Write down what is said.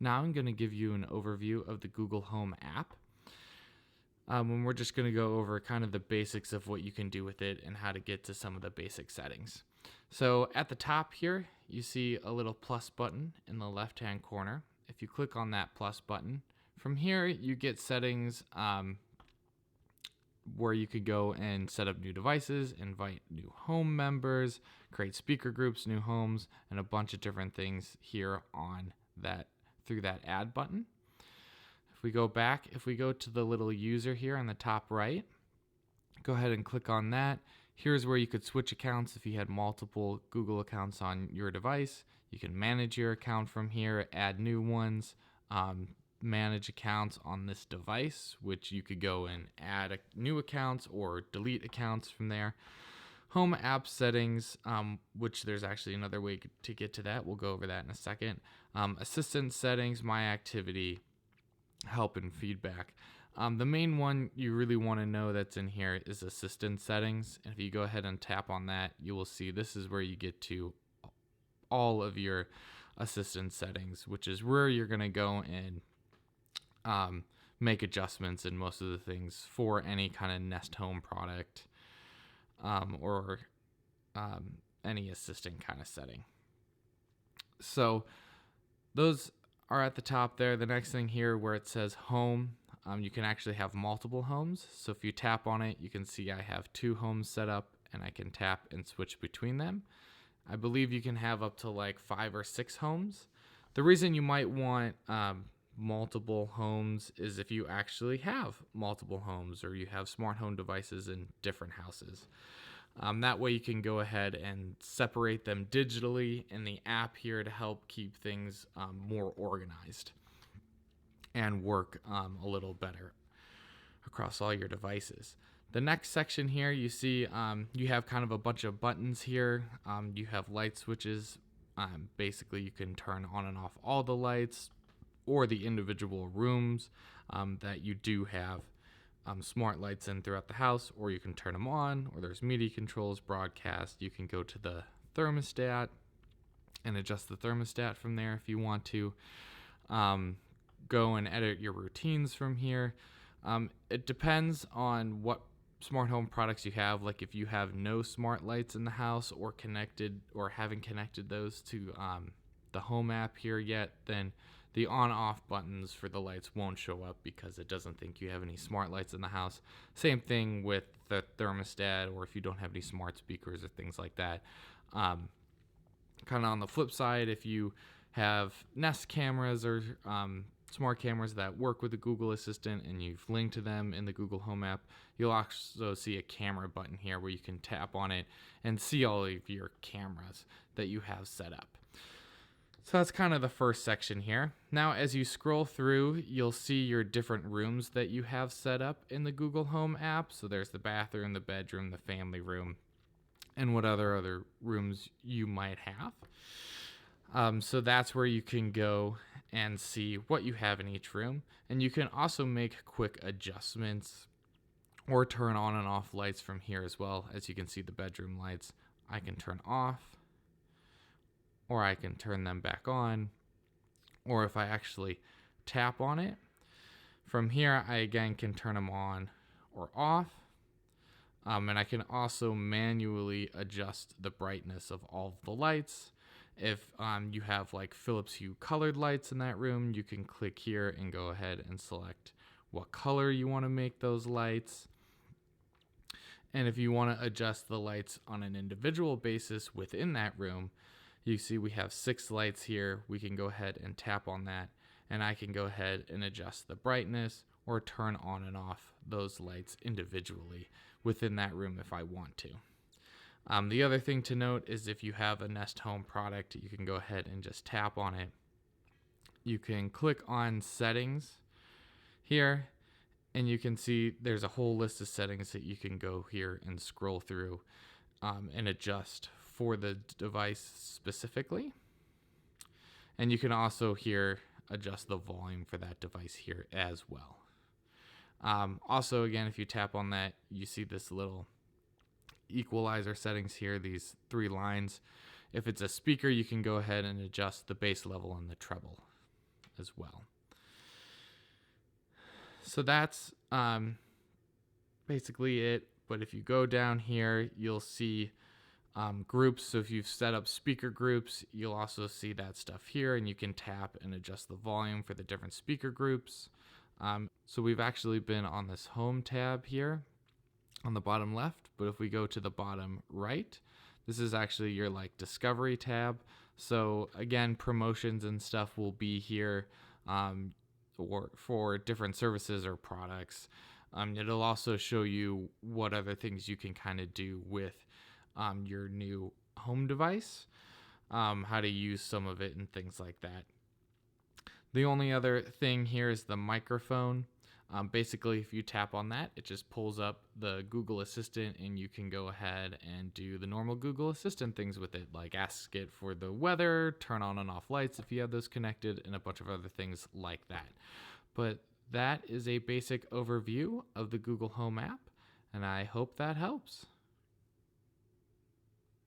Now I'm going to give you an overview of the Google Home app. And we're just going to go over kind of the basics of what you can do with it and how to get to some of the basic settings. So at the top here, you see a little plus button in the left-hand corner. If you click on that plus button, from here you get settings where you could go and set up new devices, invite new home members, create speaker groups, new homes, and a bunch of different things here on that through that add button. If we go back, if we go to the little user here on the top right, go ahead and click on that. Here's where you could switch accounts if you had multiple Google accounts on your device. You can manage your account from here, add new ones, manage accounts on this device, which you could go and add new accounts or delete accounts from there. Home app settings, which there's actually another way to get to that. We'll go over that in a second. Assistant settings, my activity, help and feedback. The main one you really want to know that's in here is assistant settings. And if you go ahead and tap on that, you will see this is where you get to all of your assistant settings, which is where you're going to go and make adjustments in most of the things for any kind of Nest Home product or any assistant kind of setting. So those are at the top there. The next thing here where it says home, you can actually have multiple homes. So if you tap on it, you can see I have 2 homes set up and I can tap and switch between them. I believe you can have up to like 5 or 6 homes. The reason you might want multiple homes is if you actually have multiple homes or you have smart home devices in different houses. That way you can go ahead and separate them digitally in the app here to help keep things more organized and work a little better across all your devices. The next section here, you see you have kind of a bunch of buttons here. You have light switches. Basically, you can turn on and off all the lights or the individual rooms that you do have smart lights in throughout the house, or you can turn them on, or there's media controls, broadcast. You can go to the thermostat and adjust the thermostat from there if you want to. Go and edit your routines from here. It depends on what smart home products you have. Like if you have no smart lights in the house or connected or haven't connected those to the home app here yet, then the on-off buttons for the lights won't show up because it doesn't think you have any smart lights in the house. Same thing with the thermostat, or if you don't have any smart speakers or things like that. Kind of on the flip side, if you have Nest cameras or smart cameras that work with the Google Assistant and you've linked to them in the Google Home app, you'll also see a camera button here where you can tap on it and see all of your cameras that you have set up. So that's kind of the first section here. Now, as you scroll through, you'll see your different rooms that you have set up in the Google Home app. So there's the bathroom, the bedroom, the family room, and what other rooms you might have. So that's where you can go and see what you have in each room. And you can also make quick adjustments or turn on and off lights from here as well. As you can see, the bedroom lights I can turn off, or I can turn them back on, or if I actually tap on it, from here I again can turn them on or off. And I can also manually adjust the brightness of all of the lights. If you have like Philips Hue colored lights in that room, you can click here and go ahead and select what color you want to make those lights. And if you want to adjust the lights on an individual basis within that room, you see we have 6 lights here. We can go ahead and tap on that, and I can go ahead and adjust the brightness or turn on and off those lights individually within that room if I want to. The other thing to note is if you have a Nest Home product, you can go ahead and just tap on it. You can click on settings here, and you can see there's a whole list of settings that you can go here and scroll through and adjust for the device specifically. And you can also here adjust the volume for that device here as well. Also, again, if you tap on that, you see this little equalizer settings here, these 3 lines. If it's a speaker, you can go ahead and adjust the bass level and the treble as well. So that's basically it. But if you go down here, you'll see groups. So if you've set up speaker groups, you'll also see that stuff here, and you can tap and adjust the volume for the different speaker groups. So we've actually been on this home tab here on the bottom left, but if we go to the bottom right, this is actually your like discovery tab. So again, promotions and stuff will be here or for different services or products. It'll also show you what other things you can kind of do with your new home device, how to use some of it and things like that. The only other thing here is the microphone. Basically, if you tap on that, it just pulls up the Google Assistant, and you can go ahead and do the normal Google Assistant things with it, like ask it for the weather, turn on and off lights if you have those connected, and a bunch of other things like that. But that is a basic overview of the Google Home app, and I hope that helps.